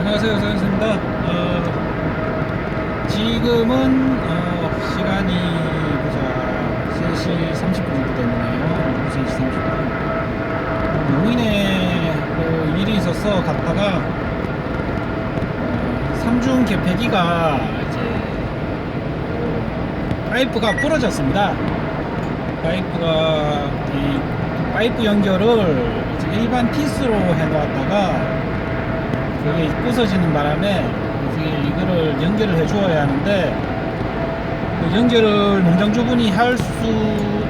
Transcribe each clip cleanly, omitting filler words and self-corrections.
안녕하세요, 서현수입니다. 지금은 시간이 보자 3시 30분 정도 됐네요. 3시 30분. 용인에 일이 있어서 갔다가 삼중 개폐기가 이제 파이프가 부러졌습니다. 이 파이프 연결을 이제 일반 피스로 해놓았다가 그게 부서지는 바람에 이거를 연결을 해주어야 하는데 그 연결을 농장주분이 할 수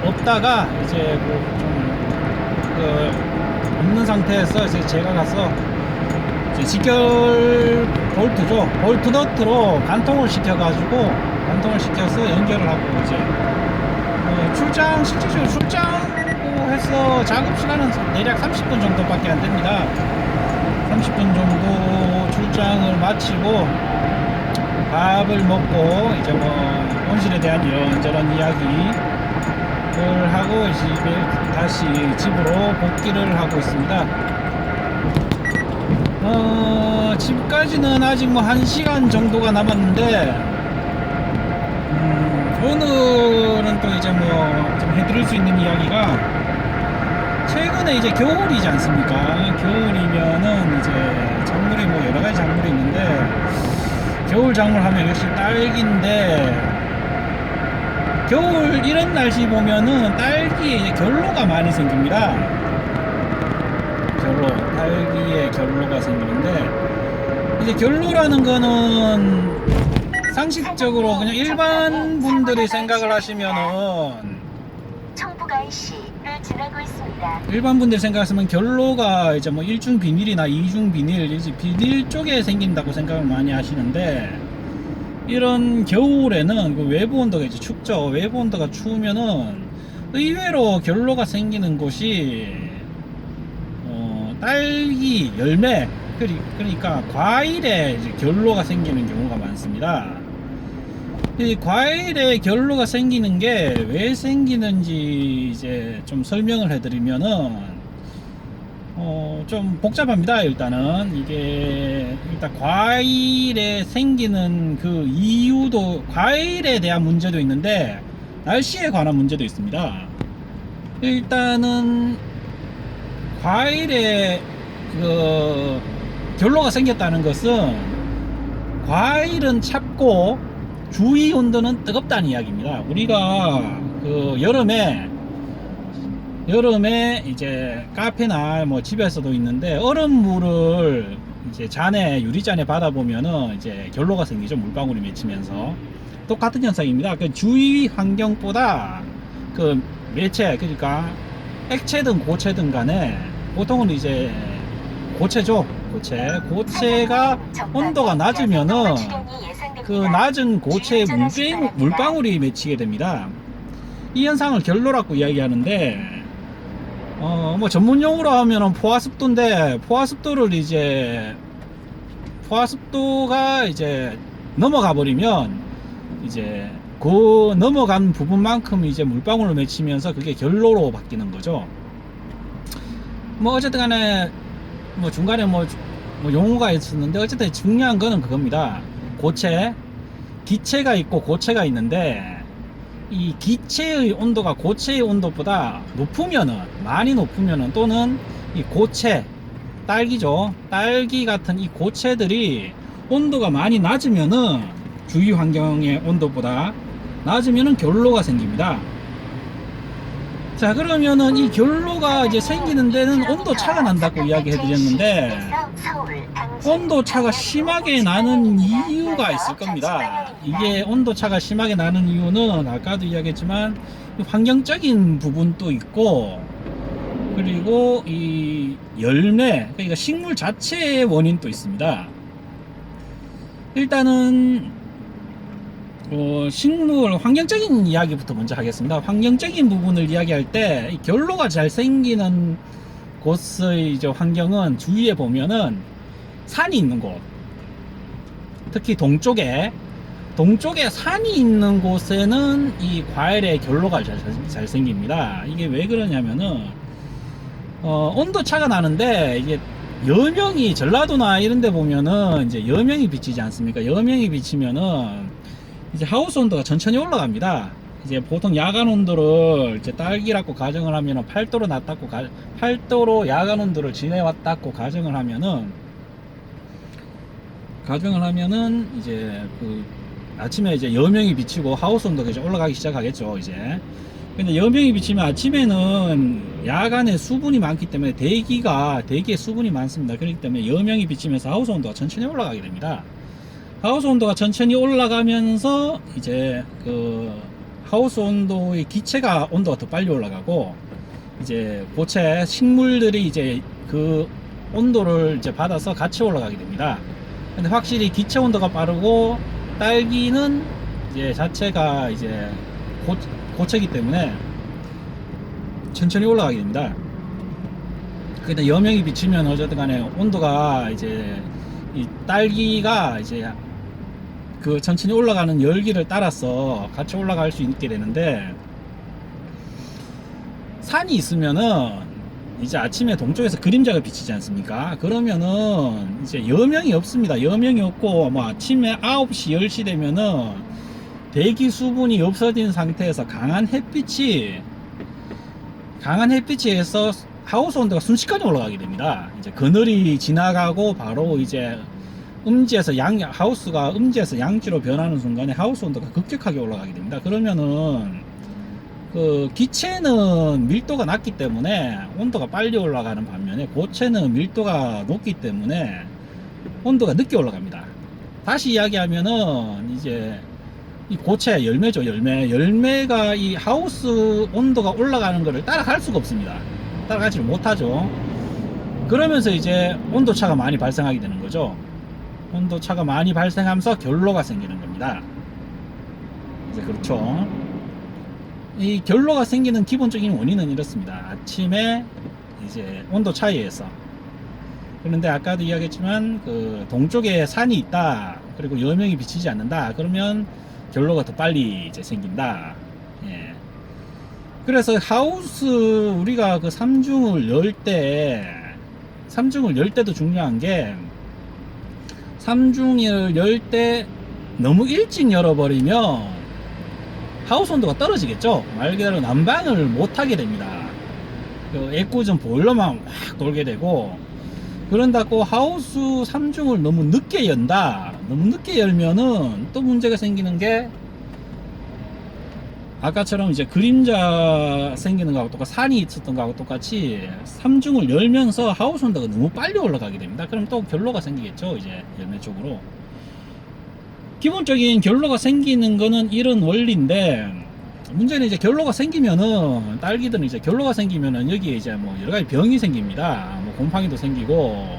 없다가 이제 없는 상태에서 이제 제가 가서 이제 직결 볼트죠, 볼트 너트로 간통을 시켜서 연결을 하고 이제 실질적으로 출장고 해서 작업 시간은 대략 30분 정도밖에 안 됩니다. 30분 정도 출장을 마치고 밥을 먹고 이제 온실에 대한 이런저런 이야기를 하고 다시 집으로 복귀를 하고 있습니다. 집까지는 아직 1시간 정도가 남았는데 오늘은 또 이제 좀 해드릴 수 있는 이야기가, 최근에 이제 겨울이지 않습니까? 겨울이면은 이제 작물이 여러가지 작물이 있는데, 겨울 작물 하면 역시 딸기인데, 겨울 이런 날씨 보면은 딸기에 이제 결로가 많이 생깁니다. 딸기에 결로가 생기는데, 이제 결로라는 거는 상식적으로 그냥 일반 분들이 생각을 하시면은, 청부가이시를 지나고 있습니다. 일반 분들 생각하시면 결로가 이제 1중 비닐이나 2중 비닐, 이제 비닐 쪽에 생긴다고 생각을 많이 하시는데, 이런 겨울에는 그 외부 온도가 이제 춥죠. 외부 온도가 추우면은 의외로 결로가 생기는 곳이 딸기 열매, 그러니까 과일에 이제 결로가 생기는 경우가 많습니다. 이 과일에 결로가 생기는 게 왜 생기는지 이제 좀 설명을 해드리면은 좀 복잡합니다. 일단 과일에 생기는 그 이유도, 과일에 대한 문제도 있는데 날씨에 관한 문제도 있습니다. 일단은 과일에 결로가 생겼다는 것은, 과일은 찹고 주위 온도는 뜨겁다는 이야기입니다. 우리가 여름에 이제 카페나 집에서도 있는데, 얼음물을 이제 유리잔에 받아보면은 이제 결로가 생기죠. 물방울이 맺히면서. 똑같은 현상입니다. 그 주위 환경보다 그 매체, 그러니까 액체든 고체든 간에, 보통은 이제 고체죠. 고체가 온도가 낮으면은 그 낮은 고체에 물방울이 맺히게 됩니다. 이 현상을 결로라고 이야기하는데, 전문용어로 하면은 포화습도인데, 포화습도가 이제 넘어가 버리면 이제 그 넘어간 부분만큼 이제 물방울을 맺히면서 그게 결로로 바뀌는 거죠. 어쨌든 간에 중간에 용어가 있었는데, 어쨌든 중요한 거는 그겁니다. 기체가 있고 고체가 있는데, 이 기체의 온도가 고체의 온도보다 많이 높으면은, 또는 이 딸기 같은 이 고체들이 온도가 많이 낮으면은, 주위 환경의 온도보다 낮으면은 결로가 생깁니다. 자, 그러면은 이 결로가 이제 생기는 데는 온도 차가 난다고 이야기해 드렸는데, 온도 차가 심하게 나는 이유가 있을 겁니다. 이게 온도 차가 심하게 나는 이유는 아까도 이야기했지만 환경적인 부분도 있고, 그리고 이 열매, 그러니까 식물 자체의 원인도 있습니다. 일단은 환경적인 이야기부터 먼저 하겠습니다. 환경적인 부분을 이야기할 때, 이 결로가 잘 생기는 곳의 이제 환경은, 주위에 보면은 산이 있는 곳, 특히 동쪽에 산이 있는 곳에는 이 과일의 결로가 잘 생깁니다. 이게 왜 그러냐면은 온도 차가 나는데, 이게 여명이 전라도나 이런 데 보면은 이제 여명이 비치지 않습니까? 여명이 비치면은 이제 하우스 온도가 천천히 올라갑니다. 이제 보통 야간 온도를 이제 딸기라고 가정을 하면은 8도로 놨다고 8도로 야간 온도를 지내왔다고 가정을 하면은 이제 그 아침에 이제 여명이 비치고 하우스 온도가 이제 올라가기 시작하겠죠, 이제. 근데 여명이 비치면 아침에는 야간에 수분이 많기 때문에 대기에 수분이 많습니다. 그렇기 때문에 여명이 비치면서 하우스 온도가 천천히 올라가게 됩니다. 하우스 온도가 천천히 올라가면서 이제 그 하우스 온도의 기체가 온도가 더 빨리 올라가고 이제 고체 식물들이 이제 그 온도를 이제 받아서 같이 올라가게 됩니다. 근데 확실히 기체 온도가 빠르고 딸기는 이제 자체가 이제 고체이기 때문에 천천히 올라가게 됩니다. 근데 여명이 비치면 어쨌든 간에 온도가 이제 이 딸기가 이제 그 천천히 올라가는 열기를 따라서 같이 올라갈 수 있게 되는데, 산이 있으면은 이제 아침에 동쪽에서 그림자가 비치지 않습니까? 그러면은 이제 여명이 없습니다. 여명이 없고 뭐 아침에 9시 10시 되면은 대기 수분이 없어진 상태에서 강한 햇빛에서 하우스 온도가 순식간에 올라가게 됩니다. 이제 그늘이 지나가고 바로 이제 하우스가 음지에서 양지로 변하는 순간에 하우스 온도가 급격하게 올라가게 됩니다. 그러면은 그 기체는 밀도가 낮기 때문에 온도가 빨리 올라가는 반면에 고체는 밀도가 높기 때문에 온도가 늦게 올라갑니다. 다시 이야기하면은 이제 이 고체 열매죠. 열매가 이 하우스 온도가 올라가는 것을 따라갈 수가 없습니다. 따라가지를 못하죠. 그러면서 이제 온도차가 많이 발생하게 되는 거죠. 온도차가 많이 발생하면서 결로가 생기는 겁니다. 이제 그렇죠. 이 결로가 생기는 기본적인 원인은 이렇습니다. 아침에 이제 온도 차이에서. 그런데 아까도 이야기했지만 그 동쪽에 산이 있다, 그리고 여명이 비치지 않는다, 그러면 결로가 더 빨리 이제 생긴다. 예. 그래서 우리가 그 삼중을 열 때도 중요한 게, 삼중을 열 때 너무 일찍 열어버리면 하우스 온도가 떨어지겠죠. 말 그대로 난방을 못하게 됩니다. 그 애꿎은 보일러만 확 돌게 되고, 그런다고 하우스 3중을 너무 늦게 열면은 또 문제가 생기는 게, 아까처럼 이제 그림자 생기는 거하고 똑같이, 산이 있었던 거하고 똑같이 3중을 열면서 하우스 온도가 너무 빨리 올라가게 됩니다. 그럼 또 결로가 생기겠죠, 이제 열매 쪽으로. 기본적인 결로가 생기는 거는 이런 원리인데, 문제는 이제 결로가 생기면은, 딸기들은 이제 결로가 생기면은 여기에 이제 뭐 여러 가지 병이 생깁니다. 뭐 곰팡이도 생기고,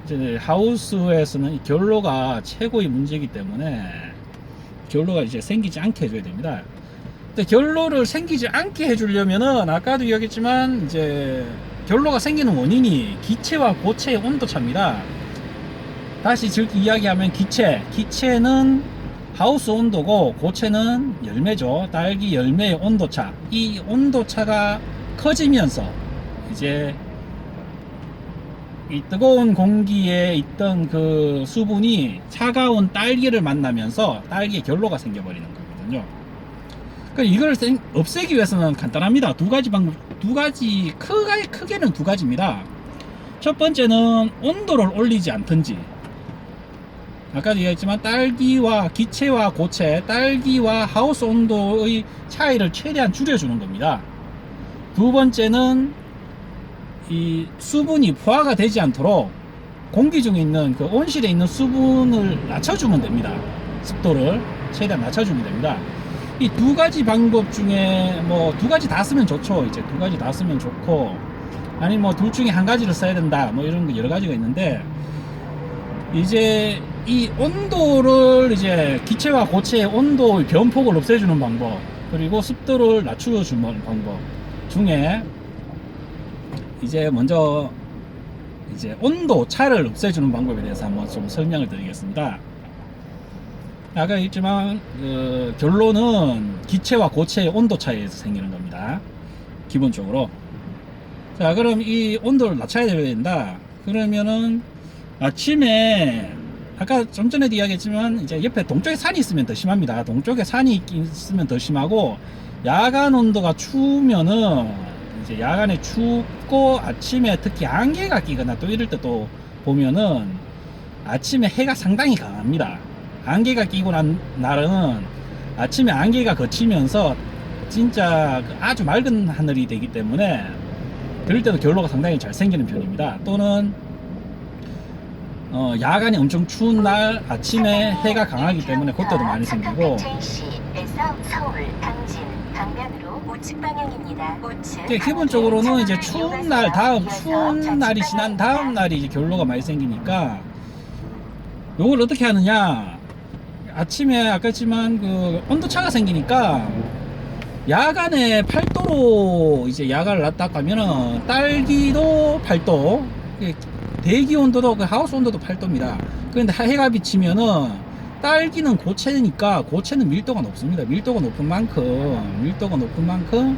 이제 하우스에서는 이 결로가 최고의 문제이기 때문에 결로가 이제 생기지 않게 해줘야 됩니다. 근데 결로를 생기지 않게 해주려면은, 아까도 이야기했지만 이제 결로가 생기는 원인이 기체와 고체의 온도차입니다. 다시 즉 이야기하면 기체는 하우스 온도고 고체는 열매죠. 딸기 열매의 온도차. 이 온도차가 커지면서 이제 이 뜨거운 공기에 있던 그 수분이 차가운 딸기를 만나면서 딸기에 결로가 생겨버리는 거거든요. 그러니까 이걸 없애기 위해서는 간단합니다. 두 가지 크게는 두 가지입니다. 첫 번째는 온도를 올리지 않든지, 아까도 얘기했지만 딸기와 기체와 고체, 딸기와 하우스 온도의 차이를 최대한 줄여주는 겁니다. 두 번째는 이 수분이 포화가 되지 않도록 공기 중에 있는 그 온실에 있는 수분을 낮춰주면 됩니다. 습도를 최대한 낮춰주면 됩니다. 이 두 가지 방법 중에 뭐 두 가지 다 쓰면 좋죠. 이제 두 가지 다 쓰면 좋고, 아니 뭐 둘 중에 한 가지를 써야 된다, 뭐 이런 거 여러 가지가 있는데, 이제 이 온도를 이제 기체와 고체의 온도의 변폭을 없애주는 방법, 그리고 습도를 낮춰주는 방법 중에 이제 먼저 이제 온도 차를 없애주는 방법에 대해서 한번 좀 설명을 드리겠습니다. 아까 했지만 그 결론은 기체와 고체의 온도 차이에서 생기는 겁니다. 기본적으로. 자, 그럼 이 온도를 낮춰야 된다. 그러면은 아침에 아까 좀 전에도 이야기했지만 이제 옆에 동쪽에 산이 있으면 더 심합니다. 동쪽에 산이 있으면 더 심하고 야간 온도가 추우면은 이제 야간에 춥고 아침에 특히 안개가 끼거나 또 이럴 때 또 보면은 아침에 해가 상당히 강합니다. 안개가 끼고 난 날은 아침에 안개가 걷히면서 진짜 아주 맑은 하늘이 되기 때문에 그럴 때도 결로가 상당히 잘 생기는 편입니다. 또는 야간이 엄청 추운 날 아침에 해가 강하기 때문에 그때도 많이 생기고 에서 서울 당진 방면으로 우측 방향입니다. 우측 기본적으로는 이제 추운 날 추운 날이 지난 다음 날이 이제 결로가 많이 생기니까 요걸 어떻게 하느냐, 아침에 아까 했지만 그 온도차가 생기니까 야간에 8도로 이제 야간을 놨다 가면은 딸기도 8도, 대기 온도도 그 하우스 온도도 8도입니다. 그런데 해가 비치면은 딸기는 고체니까 고체는 밀도가 높습니다. 밀도가 높은 만큼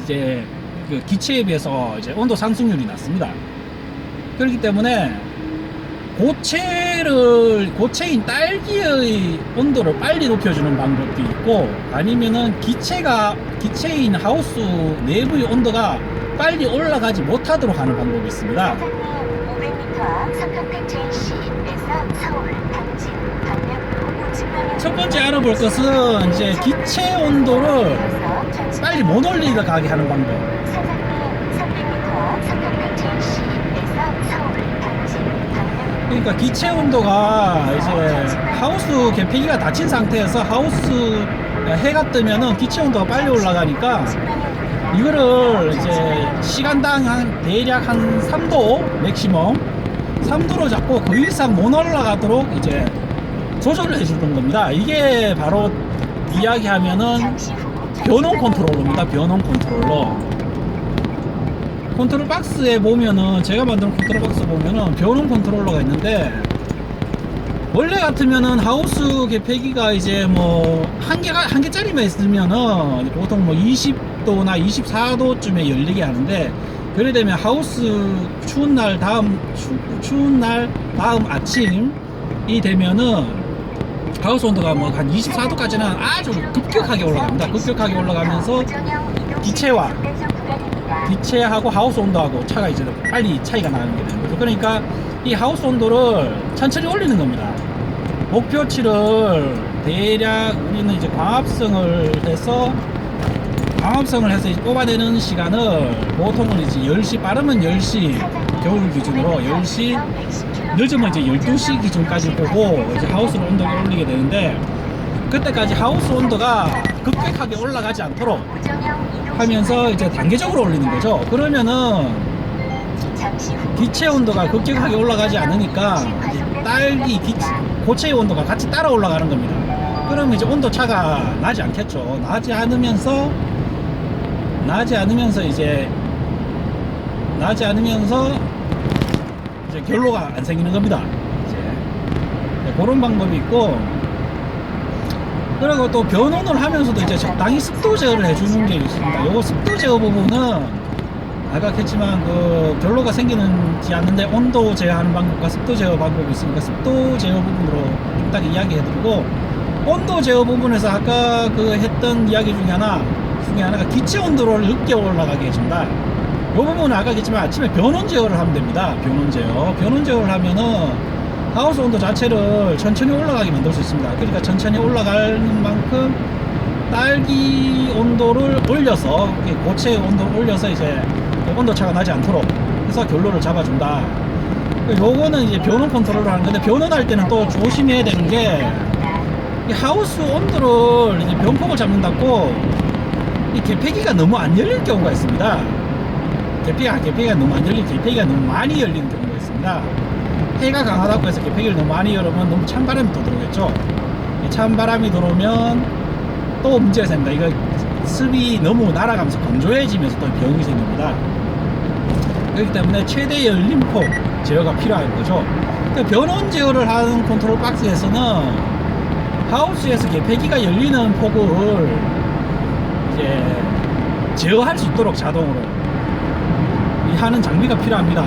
이제 그 기체에 비해서 이제 온도 상승률이 낮습니다. 그렇기 때문에 고체인 딸기의 온도를 빨리 높여주는 방법도 있고, 아니면은 기체인 하우스 내부의 온도가 빨리 올라가지 못하도록 하는 방법이 있습니다. 사장님 500m 앞 석학백 JC에서 서울 당진 방면으로 우측 방향. 첫 번째 알아볼 것은 이제 기체 온도를 빨리 못 올리게 하는 방법. 사장님 300m 앞 석학백 JC에서 서울 당진 방면으로. 그러니까 기체 온도가 이제 하우스 계폐기가 닫힌 상태에서 하우스 해가 뜨면은 기체 온도가 빨리 올라가니까 이거를 이제 시간당 대략 한 3도 맥시멈 3도로 잡고 그 이상 못 올라가도록 이제 조절을 해주는 겁니다. 이게 바로 이야기하면은 변온 컨트롤러입니다. 변온 컨트롤러. 컨트롤 박스에 보면은, 제가 만든 컨트롤 박스 보면은 변온 컨트롤러가 있는데, 원래 같으면은 하우스 계폐기가 이제 뭐 한 개짜리만 있으면은 보통 뭐 20도나 24도쯤에 열리게 하는데, 그래 되면 하우스 추운 날 다음 아침이 되면은 하우스 온도가 뭐 한 24도까지는 아주 급격하게 올라갑니다. 급격하게 올라가면서 기체하고 하우스 온도하고 빨리 차이가 나는 게 되는 거죠. 그러니까 이 하우스 온도를 천천히 올리는 겁니다. 목표치를 대략 우리는 이제 광합성을 해서 이제 뽑아내는 시간을 보통은 이제 10시, 빠르면 10시 겨울 기준으로 10시, 늦으면 이제 12시 기준까지 보고 이제 하우스 온도를 올리게 되는데, 그때까지 하우스 온도가 급격하게 올라가지 않도록 하면서 이제 단계적으로 올리는 거죠. 그러면은 기체 온도가 급격하게 올라가지 않으니까 고체의 온도가 같이 따라 올라가는 겁니다. 그러면 이제 온도 차가 나지 않겠죠. 나지 않으면서 이제 결로가 안 생기는 겁니다. 이제 그런 방법이 있고, 그리고 또 변온을 하면서도 이제 적당히 습도 제어를 해주는 게 있습니다. 요거 습도 제어 부분은 아까 했지만 그 결로가 생기지 않는데 온도 제어하는 방법과 습도 제어 방법이 있으니까 습도 제어 부분으로 딱 이야기해드리고, 온도 제어 부분에서 아까 그 했던 이야기 중에 하나가 기체 온도를 늦게 올라가게 해준다. 이 부분은 아까 했지만 아침에 변온 제어를 하면 됩니다. 변온 제어를 하면은 하우스 온도 자체를 천천히 올라가게 만들 수 있습니다. 그러니까 천천히 올라가는 만큼 딸기 온도를 올려서, 고체 온도를 올려서 이제 온도차가 나지 않도록 해서 결로를 잡아준다. 요거는 이제 변온 컨트롤을 하는 건데, 변온할 때는 또 조심해야 되는 게, 이 하우스 온도를 이제 변폭을 잡는다고 이 계폐기가 너무 안 열릴 경우가 있습니다. 계폐기가 너무 안 열리고 계폐기가 너무 많이 열리는 경우가 있습니다. 해가 강하다고 해서 계폐기를 너무 많이 열으면 너무 찬바람이 또 들어오겠죠. 찬바람이 들어오면 또 문제가 생깁니다. 이거 습이 너무 날아가면서 건조해지면서 또 병이 생깁니다. 그렇기 때문에 최대 열림폭 제어가 필요한 거죠. 변온 제어를 하는 컨트롤 박스에서는 하우스에서 계폐기가 열리는 폭을 이제 제어할 수 있도록 자동으로 하는 장비가 필요합니다.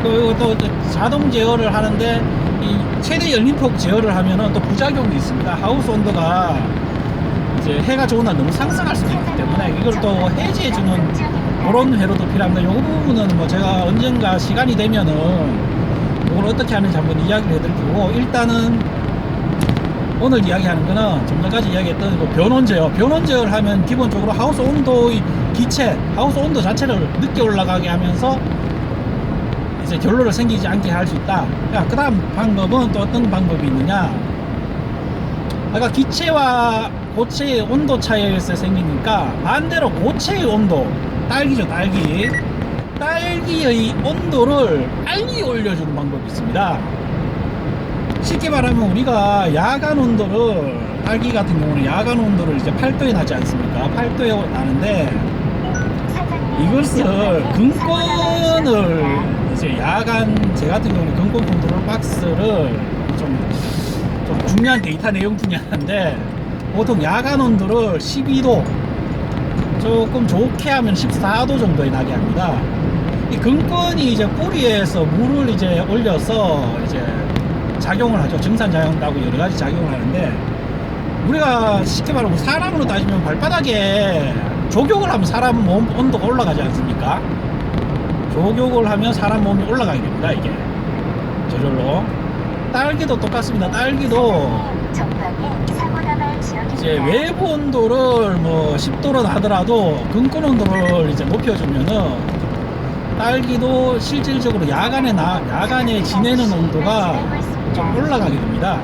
그리고 또 자동 제어를 하는데 이 최대 열림폭 제어를 하면은 또 부작용이 있습니다. 하우스 온도가 이제 해가 좋은 날 너무 상승할 수도 있기 때문에 이걸 또 해지해주는 그런 회로도 필요합니다. 이 부분은 뭐 제가 언젠가 시간이 되면은 이걸 어떻게 하는지 한번 이야기를 해드릴 거고, 일단은 오늘 이야기하는 거는 좀 전까지 이야기했던 그 변온 제어. 변온 제어를 하면 기본적으로 하우스 온도의 기체, 하우스 온도 자체를 늦게 올라가게 하면서 이제 결로를 생기지 않게 할 수 있다. 그 다음 방법은 또 어떤 방법이 있느냐. 아까 기체와 고체의 온도 차이에서 생기니까 반대로 고체의 온도, 딸기죠, 딸기. 딸기의 온도를 빨리 올려주는 방법이 있습니다. 쉽게 말하면 우리가 야간 온도를, 딸기 같은 경우는 야간 온도를 이제 8도에 나지 않습니까? 8도에 나는데 이것을 근권을 이제 야간, 제 같은 경우는 근권 컨트롤 박스를 좀 중요한 데이터 내용 중에 하나인데, 보통 야간 온도를 12도, 조금 좋게 하면 14도 정도에 나게 합니다. 이 근권이 이제 뿌리에서 물을 이제 올려서 이제 작용을 하죠. 증산작용하고 여러 가지 작용을 하는데, 우리가 쉽게 말하면 사람으로 따지면 발바닥에 족욕을 하면 사람 몸 온도가 올라가지 않습니까? 족욕을 하면 사람 몸이 올라가게 됩니다. 이게 저절로. 딸기도 똑같습니다. 딸기도 이제 외부 온도를 뭐 10도로 하더라도 근권 온도를 이제 높여주면은 딸기도 실질적으로 야간에 지내는 온도가 좀 올라가게 됩니다.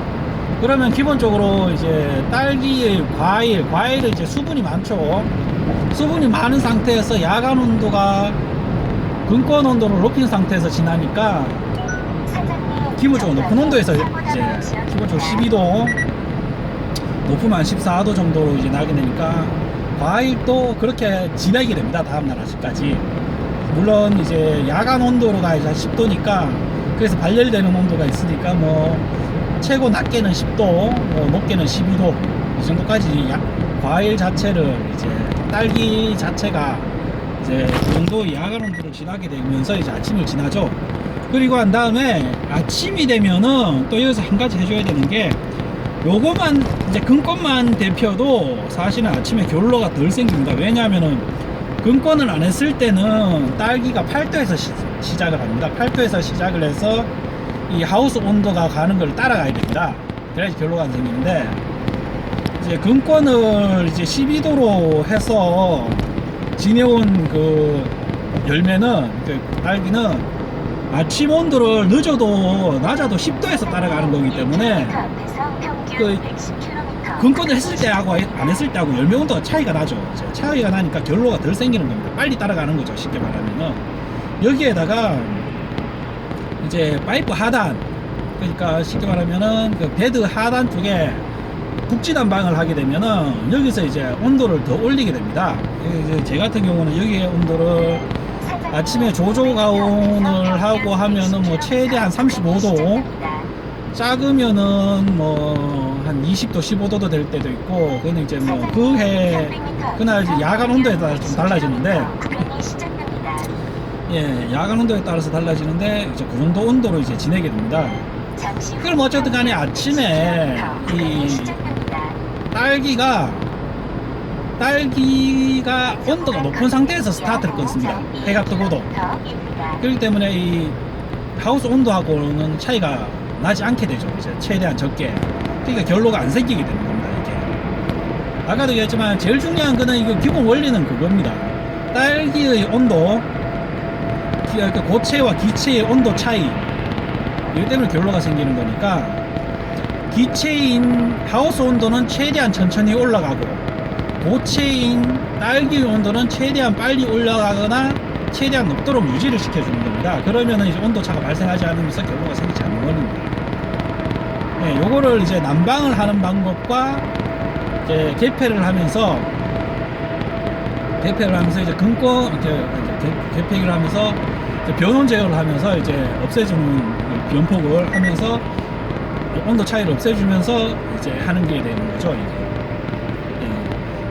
그러면 기본적으로 이제 딸기의 과일은 이제 수분이 많죠. 수분이 많은 상태에서 야간 온도가 근권 온도를 높인 상태에서 지나니까 기본적으로 높은 온도에서 이제 기본적으로 12도, 높으면 14도 정도로 이제 나게 되니까 과일도 그렇게 지내게 됩니다. 다음날 아침까지. 물론 이제 야간 온도로가 이제 10도니까, 그래서 발열되는 온도가 있으니까 뭐 최고 낮게는 10도, 뭐 높게는 12도 이 정도까지 과일 자체를 이제 딸기 자체가 이제 그 정도 야간 온도를 지나게 되면서 이제 아침을 지나죠. 그리고 한 다음에 아침이 되면은 또 여기서 한 가지 해줘야 되는 게, 요거만 이제 근권만 대표도 사실은 아침에 결로가 덜 생깁니다. 왜냐하면은 근권을 안 했을 때는 딸기가 8도에서 시작을 합니다. 8도에서 시작을 해서 이 하우스 온도가 가는 걸 따라가야 됩니다. 그래야지 결로가 안 생기는데, 이제 근권을 이제 12도로 해서 지내온 그 열매는, 그 딸기는 아침 온도를 낮아도 10도에서 따라가는 거기 때문에 그 근권을 했을 때하고 안 했을 때하고 열매 온도가 차이가 나죠. 차이가 나니까 결로가 덜 생기는 겁니다. 빨리 따라가는 거죠. 쉽게 말하면은. 여기에다가 이제 파이프 하단, 그러니까 쉽게 말하면은 그 베드 하단 쪽에 북지단방을 하게 되면은 여기서 이제 온도를 더 올리게 됩니다. 이제 제 같은 경우는 여기에 온도를 아침에 조조 가온을 하고 하면은 뭐 최대한 35도, 작으면은 뭐 한 20도, 15도도 될 때도 있고, 그는 이제 뭐 그날 이제 야간 온도에 따라 좀 달라지는데, 예, 야간 온도에 따라서 달라지는데 이제 그 정도 온도로 이제 지내게 됩니다. 그럼 어쨌든 간에 아침에 이 딸기가 온도가 높은 상태에서 스타트를 끊습니다. 해가 뜨고도. 그렇기 때문에 이 하우스 온도하고는 차이가 나지 않게 되죠. 이제 최대한 적게. 그러니까 결로가 안 생기게 되는 겁니다. 이게. 아까도 얘기했지만 제일 중요한 거는 이거 기본 원리는 그겁니다. 딸기의 온도, 고체와 기체의 온도 차이, 이것 때문에 결로가 생기는 거니까, 기체인 하우스 온도는 최대한 천천히 올라가고, 고체인 딸기 온도는 최대한 빨리 올라가거나 최대한 높도록 유지를 시켜주는 겁니다. 그러면은 이제 온도차가 발생하지 않으면서 결로가 생기지 않는 겁니다. 네, 요거를 이제 난방을 하는 방법과 이제 개폐를 하면서 이제 개폐를 하면서 이제 변온 제어를 하면서 이제 없애주는 변폭을 하면서 온도 차이를 없애주면서 이제 하는 게 되는 거죠, 이게.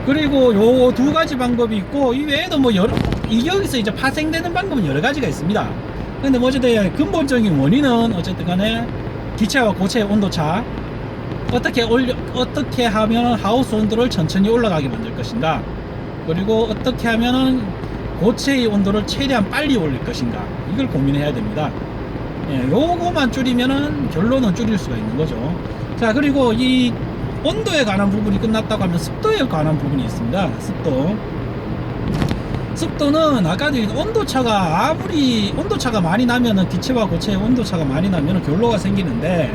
그리고 요 두 가지 방법이 있고, 이 외에도 뭐 여기서 이제 파생되는 방법은 여러 가지가 있습니다. 근데 뭐 어쨌든 근본적인 원인은 어쨌든 간에 기체와 고체의 온도차, 어떻게 하면 하우스 온도를 천천히 올라가게 만들 것인가, 그리고 어떻게 하면 고체의 온도를 최대한 빨리 올릴 것인가, 이걸 고민해야 됩니다. 예, 요거만 줄이면은 결론은 줄일 수가 있는 거죠. 자, 그리고 이 온도에 관한 부분이 끝났다고 하면 습도에 관한 부분이 있습니다. 습도는 아까도 온도차가 많이 나면은 기체와 고체의 온도차가 많이 나면은 결로가 생기는데,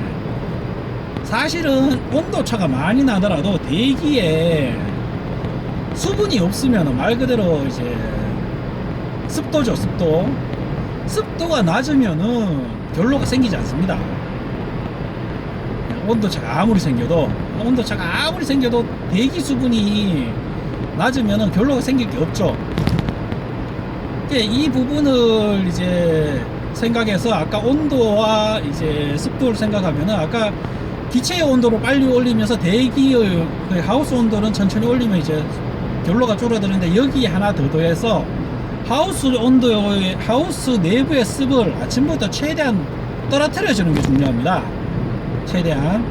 사실은 온도차가 많이 나더라도 대기에 수분이 없으면 말 그대로 이제 습도죠. 습도가 낮으면은 결로가 생기지 않습니다. 온도차가 아무리 생겨도 대기 수분이 낮으면은 결로가 생길 게 없죠. 이 부분을 이제 생각해서 아까 온도와 이제 습도를 생각하면은 아까 기체의 온도를 빨리 올리면서 대기의 하우스 온도는 천천히 올리면 이제 결로가 줄어드는데, 여기에 하나 더 더해서 하우스 내부의 습을 아침부터 최대한 떨어뜨려 주는 게 중요합니다. 최대한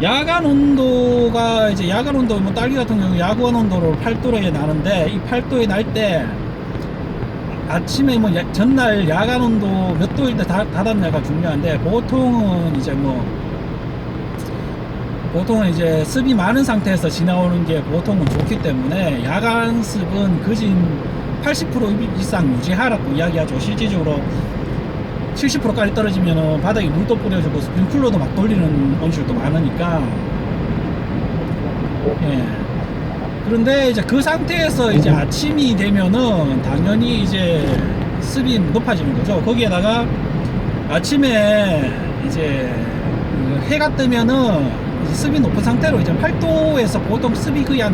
야간 온도가 이제 뭐 딸기 같은 경우 야간 온도로 8도에 나는데, 이 8도에 날 때 아침에 뭐 전날 야간 온도 몇 도일 때 닫았냐가 중요한데, 보통은 이제 습이 많은 상태에서 지나오는 게 보통은 좋기 때문에 야간 습은 거진 80% 이상 유지하라고 이야기하죠. 실질적으로 70%까지 떨어지면 바닥에 물도 뿌려주고 스프링클러도 막 돌리는 온실도 많으니까. 예. 그런데 이제 그 상태에서 이제 아침이 되면은 당연히 이제 습이 높아지는 거죠. 거기에다가 아침에 이제 해가 뜨면은 습이 높은 상태로 이제 8도에서 보통 습이 거의 한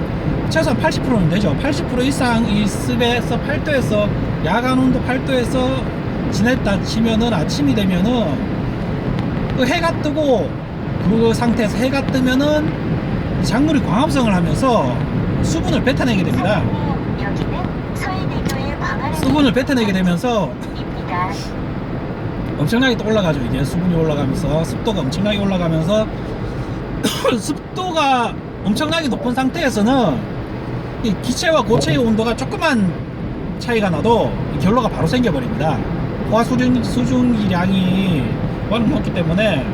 최소한 80%는 되죠. 80% 이상 이 습에서 8도에서 야간 온도 8도에서 지냈다 치면은 아침이 되면은 그 해가 뜨고, 그 상태에서 해가 뜨면은 작물이 광합성을 하면서 수분을 뱉어내게 됩니다. 수분을 뱉어내게 되면서 엄청나게 또 올라가죠. 이게 수분이 올라가면서 습도가 엄청나게 올라가면서 습도가 엄청나게 높은 상태에서는 이 기체와 고체의 온도가 조그만 차이가 나도 결로가 바로 생겨버립니다. 포화 수증기량이 워낙 높기 때문에.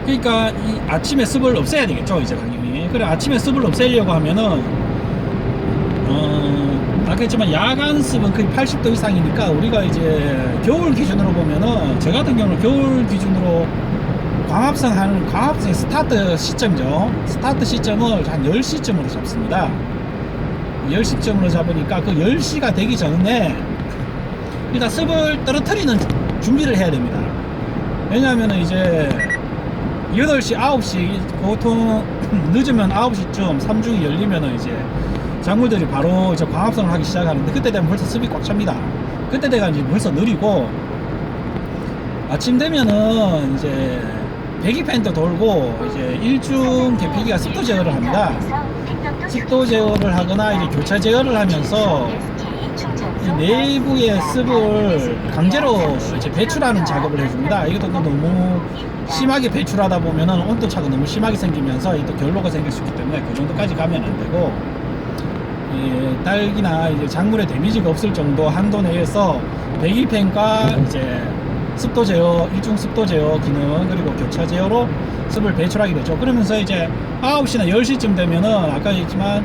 그러니까 이 아침에 습을 없애야 되겠죠, 이제 당연히. 그래, 아침에 습을 없애려고 하면은 아까 했지만 야간 습은 거의 80도 이상이니까, 우리가 이제 겨울 기준으로 보면은, 저 같은 경우는 겨울 기준으로 광합성의 스타트 시점이죠. 스타트 시점을 한 10시쯤으로 잡습니다. 10시쯤으로 잡으니까 그 10시가 되기 전에 일단 습을 떨어뜨리는 준비를 해야 됩니다. 왜냐하면 이제 8시, 9시, 보통 늦으면 9시쯤 삼중이 열리면은 이제 작물들이 바로 이제 광합성을 하기 시작하는데, 그때 되면 벌써 습이 꽉 찹니다. 그때 돼가 이제 벌써 느리고, 아침 되면은 이제 배기팬도 돌고 이제 일중 계피기가 습도 제어를 합니다. 습도 제어를 하거나 이제 교차 제어를 하면서 내부의 습을 강제로 이제 배출하는 작업을 해줍니다. 이것도 너무 심하게 배출하다 보면은 온도차가 너무 심하게 생기면서 또 결로가 생길 수 있기 때문에 그 정도까지 가면 안 되고, 딸기나 이제 작물에 데미지가 없을 정도 한도 내에서 배기팬과 이제 습도 제어, 일중 습도 제어 기능, 그리고 교차 제어로 습을 배출하게 되죠. 그러면서 이제 9시나 10시쯤 되면은 아까 했지만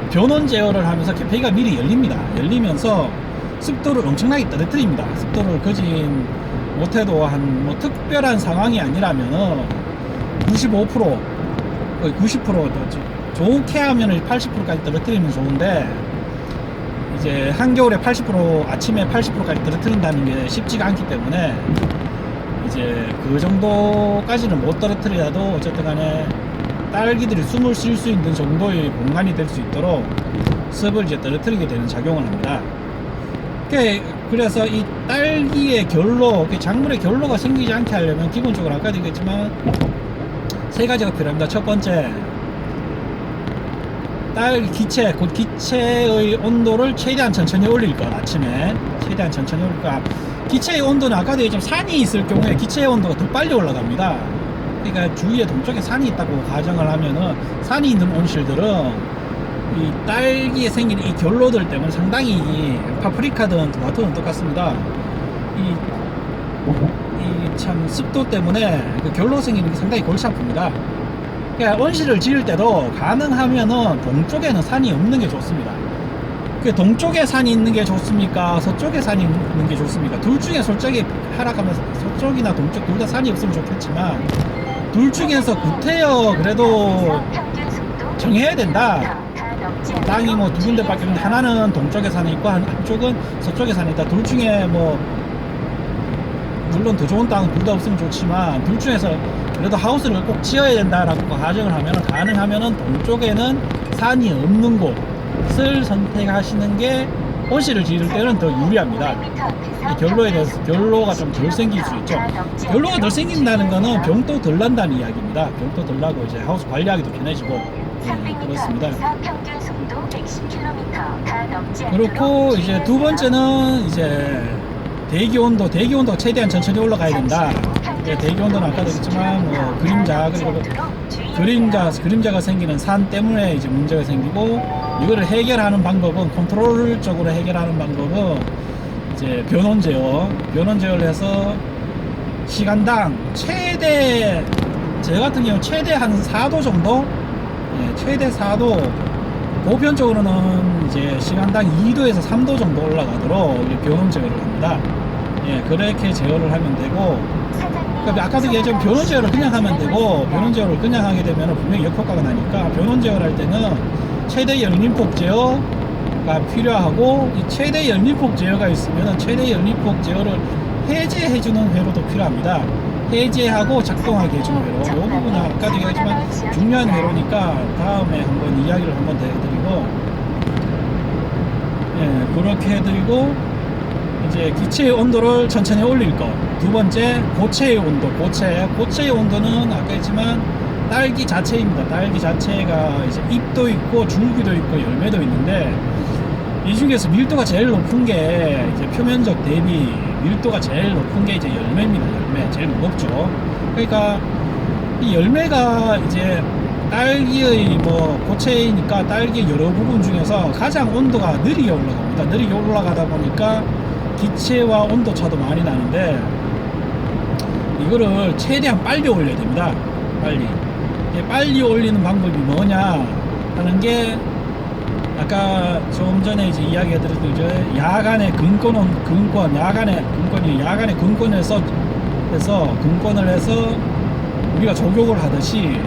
변온 제어를 하면서 계피기가 미리 열립니다. 열리면서 습도를 엄청나게 떨어뜨립니다. 습도를 거진 못해도 한 뭐 특별한 상황이 아니라면은 95%, 거의 90%, 좋게 하면은 80%까지 떨어뜨리면 좋은데, 이제 한겨울에 80%, 아침에 80%까지 떨어뜨린다는 게 쉽지가 않기 때문에 이제 그 정도까지는 못 떨어뜨리더라도 어쨌든 간에 딸기들이 숨을 쉴 수 있는 정도의 공간이 될 수 있도록 습을 이제 떨어뜨리게 되는 작용을 합니다. 그래서 이 딸기의 결로, 작물의 결로가 생기지 않게 하려면 기본적으로 아까도 얘기했지만 세 가지가 필요합니다. 첫 번째, 곧 기체의 온도를 최대한 천천히 올릴 것. 아침에 최대한 천천히 올릴 것. 기체의 온도는 아까도 얘기했지만 산이 있을 경우에 기체의 온도가 더 빨리 올라갑니다. 그러니까 주위에 동쪽에 산이 있다고 가정을 하면은, 산이 있는 온실들은 이 딸기에 생기는 이 결로들 때문에 상당히, 파프리카든 토마토는 똑같습니다. 이 참 습도 때문에 그 결로 생기는 게 상당히 골치 아픕니다. 그러니까 온실을 지을 때도 가능하면은 동쪽에는 산이 없는 게 좋습니다. 그 동쪽에 산이 있는 게 좋습니까? 서쪽에 산이 있는 게 좋습니까? 둘 중에 솔직히 하락하면서 서쪽이나 동쪽 둘 다 산이 없으면 좋겠지만, 둘 중에서 구태여 그래도 정해야 된다. 땅이 뭐 두 군데밖에 없는데 하나는 동쪽에 산이 있고 한쪽은 서쪽에 산이 있다. 둘 중에 뭐 물론 더 좋은 땅은 둘 다 없으면 좋지만, 둘 중에서 그래도 하우스를 꼭 지어야 된다라고 가정을 하면은, 가능하면은 동쪽에는 산이 없는 곳을 선택하시는 게 온실을 지을 때는 더 유리합니다. 이 결로에 대해서 결로가 좀 덜 생길 수 있죠. 결로가 덜 생긴다는 거는 병도 덜 난다는 이야기입니다. 병도 덜 나고 이제 하우스 관리하기도 편해지고, 그렇습니다. 그렇고 이제 두 번째는 이제 대기 온도가 최대한 천천히 올라가야 된다. 대기 온도는 아까도 했지만 뭐 그림자, 그리고 그림자가 생기는 산 때문에 이제 문제가 생기고, 이거를 해결하는 방법은, 컨트롤적으로 해결하는 방법은 이제 변온 제어를 해서 시간당 최대, 저 같은 경우 최대 한 4도 정도, 최대 4도, 보편적으로는 이제 시간당 2도에서 3도 정도 올라가도록 변온 제어를 합니다. 그렇게 제어를 하면 되고, 그러니까 아까도 얘기했지만 변온 제어를 그냥 하면 되고, 변온 제어를 그냥 하게 되면 분명히 역효과가 나니까, 변온 제어를 할 때는 최대 열림폭 제어가 필요하고, 이 최대 열림폭 제어가 있으면 최대 열림폭 제어를 해제해주는 회로도 필요합니다. 해제하고 작동하게 해주는 회로, 이 부분은 아까도 얘기했지만 중요한 회로니까 다음에 한번 이야기를 한번 더 해드리고, 그렇게 해드리고, 이제 기체의 온도를 천천히 올릴 것. 두 번째, 고체의 온도. 고체의 온도는 아까 했지만 딸기 자체입니다. 딸기 자체가 이제 잎도 있고 줄기도 있고 열매도 있는데, 이 중에서 밀도가 제일 높은 게, 이제 표면적 대비 밀도가 제일 높은 게 이제 열매입니다. 열매 제일 무겁죠. 그러니까 이 열매가 이제 딸기의 뭐 고체이니까 딸기의 여러 부분 중에서 가장 온도가 느리게 올라갑니다. 느리게 올라가다 보니까 기체와 온도 차도 많이 나는데, 이거를 최대한 빨리 올려야 됩니다. 빨리 올리는 방법이 뭐냐 하는 게, 아까 좀 전에 이제 이야기해드렸던 이제 야간에 근권을 해서 우리가 적용을 하듯이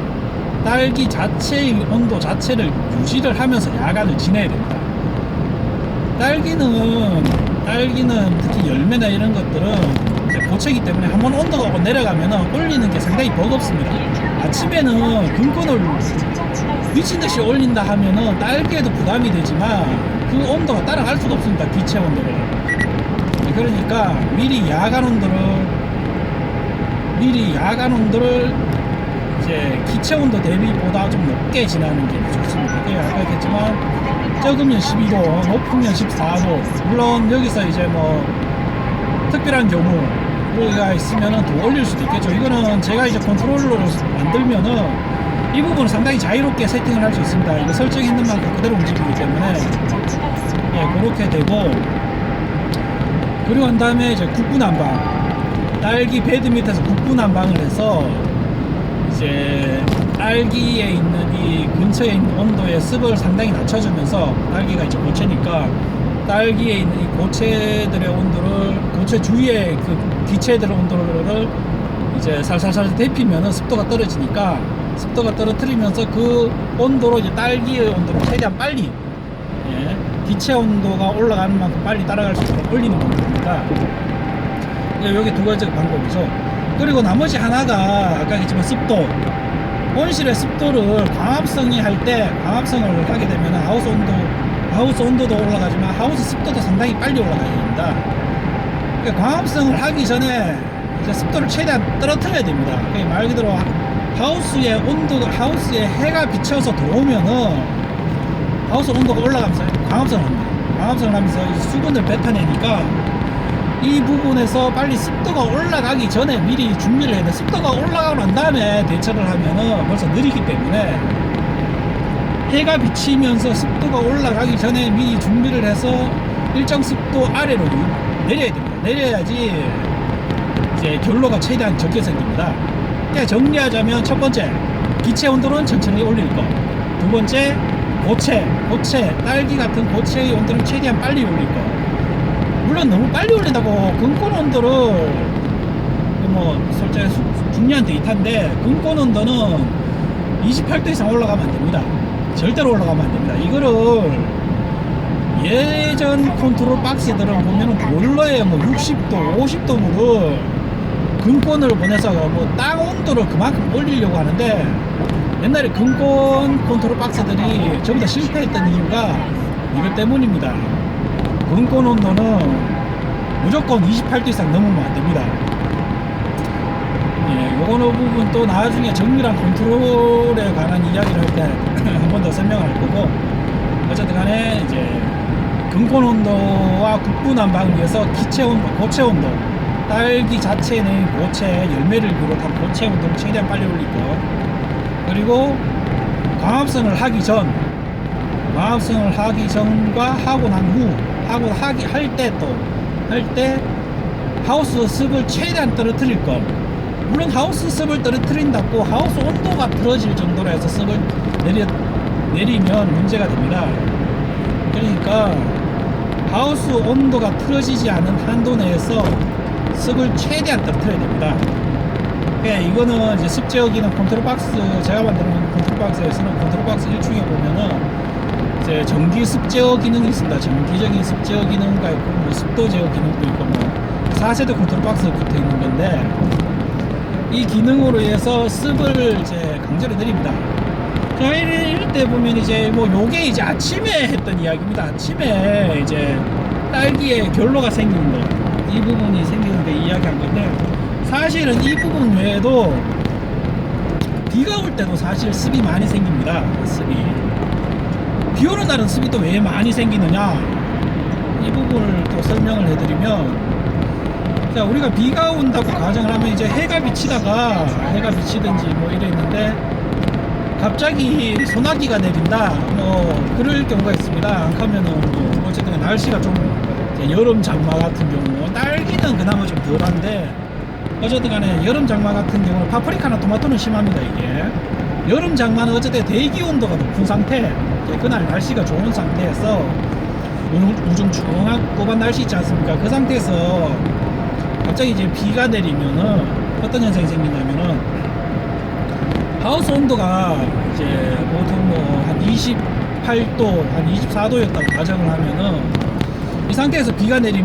딸기 자체의 온도 자체를 유지를 하면서 야간을 지내야 됩니다. 딸기는 특히 열매나 이런 것들은 고체이기 때문에 한번 온도가 내려가면 올리는 게 상당히 버겁습니다. 아침에는 근권을 미친듯이 올린다 하면은 딸기에도 부담이 되지만 그 온도가 따라갈 수가 없습니다. 기체 온도를. 그러니까 미리 야간 온도를 이제 기체 온도 대비보다 좀 높게 지나는 게 좋습니다. 그게 아까 했지만 적으면 12도, 높으면 14도. 물론 여기서 이제 뭐 특별한 경우가 있으면은 더 올릴 수도 있겠죠. 이거는 제가 이제 컨트롤러로 만들면은 이 부분은 상당히 자유롭게 세팅을 할 수 있습니다. 이거 설정했는 만큼 그대로 움직이기 때문에 그렇게 되고, 그리고 한 다음에 이제 국부난방, 딸기 베드 밑에서 국부난방을 해서 이제 딸기에 있는 이 근처에 있는 온도의 습을 상당히 낮춰주면서, 딸기가 이제 고체니까 딸기에 있는 이 고체들의 온도를, 고체 주위의 그 기체들의 온도를 이제 살살살 데피면은 습도가 떨어지니까, 습도가 떨어뜨리면서 그 온도로 이제 딸기의 온도를 최대한 빨리, 기체 온도가 올라가는 만큼 빨리 따라갈 수 있도록 올리는 방법입니다. 여기 두 가지 방법이죠. 그리고 나머지 하나가 아까 했지만 습도. 온실의 습도를 광합성을 하게 되면 하우스 온도도 올라가지만 하우스 습도도 상당히 빨리 올라가야 됩니다. 그러니까 광합성을 하기 전에 이제 습도를 최대한 떨어뜨려야 됩니다. 그러니까 말 그대로 하우스에 해가 비쳐서 들어오면은 하우스 온도가 올라가면서 광합성을 합니다. 광합성을 하면서 이 수분을 뱉어내니까 이 부분에서 빨리 습도가 올라가기 전에 미리 준비를 해야 돼. 습도가 올라가고 난 다음에 대처를 하면은 벌써 느리기 때문에 해가 비치면서 습도가 올라가기 전에 미리 준비를 해서 일정 습도 아래로 내려야 됩니다. 내려야지 이제 결로가 최대한 적게 생깁니다. 그러니까 정리하자면 첫 번째, 기체 온도는 천천히 올릴 거. 두 번째, 고체, 딸기 같은 고체의 온도는 최대한 빨리 올릴 거. 물론 너무 빨리 올린다고 근권 온도를 뭐 솔직히 중요한 데이터인데 근권 온도는 28도 이상 올라가면 안 됩니다. 절대로 올라가면 안 됩니다. 이거를 예전 컨트롤 박스들은 보면은 보일러에 뭐 60도, 50도를 근권을 보내서 뭐 땅 온도를 그만큼 올리려고 하는데 옛날에 근권 컨트롤 박스들이 전부 다 실패했던 이유가 이것 때문입니다. 근권 온도는 무조건 28도 이상 넘으면 안 됩니다. 예, 요거는 부분 또 나중에 정밀한 컨트롤에 관한 이야기를 할 때 한 번 더 설명할 거고, 어쨌든 간에 이제 근권 온도와 국부난방을 위해서 기체 온도, 고체 온도, 딸기 자체 내 고체, 열매를 비롯한 고체 온도를 최대한 빨리 올릴 거. 그리고 광합성을 하기 전과 하고 난 후, 할 때 하우스 습을 최대한 떨어뜨릴 것. 물론 하우스 습을 떨어뜨린다고 하우스 온도가 틀어질 정도로 해서 습을 내리면 문제가 됩니다. 그러니까 하우스 온도가 틀어지지 않은 한도 내에서 습을 최대한 떨어뜨려야 됩니다. 예, 이거는 이제 습 제어기는 컨트롤 박스, 제가 만드는 컨트롤 박스에서는 컨트롤 박스 1축에 보면은 이제 전기 습 제어 기능이 있습니다. 전기적인 습 제어 기능과 있고, 뭐 습도 제어 기능도 있고, 뭐 4세대 컨트롤 박스가 붙어 있는 건데, 이 기능으로 해서 습을 이제 강제로 내립니다. 자, 이럴 때 보면 이제 뭐 요게 이제 아침에 했던 이야기입니다. 아침에 이제 딸기에 결로가 생기는 거, 이 부분이 생기는데 이야기한 건데, 사실은 이 부분 외에도 비가 올 때도 사실 습이 많이 생깁니다. 습이 비 오는 날은 습이 또 왜 많이 생기느냐, 이 부분을 또 설명을 해드리면, 자, 우리가 비가 온다고 가정을 하면 이제 해가 비치든지 뭐 이랬는데 갑자기 소나기가 내린다, 뭐 그럴 경우가 있습니다. 안 가면은 뭐 어쨌든 날씨가 좀 여름 장마 같은 경우, 딸기는 그나마 좀 덜한데 어쨌든 간에 여름 장마 같은 경우는 파프리카나 토마토는 심합니다. 이게 여름 장마는 어쨌든 대기 온도가 높은 상태, 그날 날씨가 좋은 상태에서 우중충한 날씨 있지 않습니까? 그 상태에서 갑자기 이제 비가 내리면은 어떤 현상이 생기냐면은 하우스 온도가 이제 보통 뭐 한 28도, 한 24도였다고 가정을 하면은 이 상태에서 비가 내리면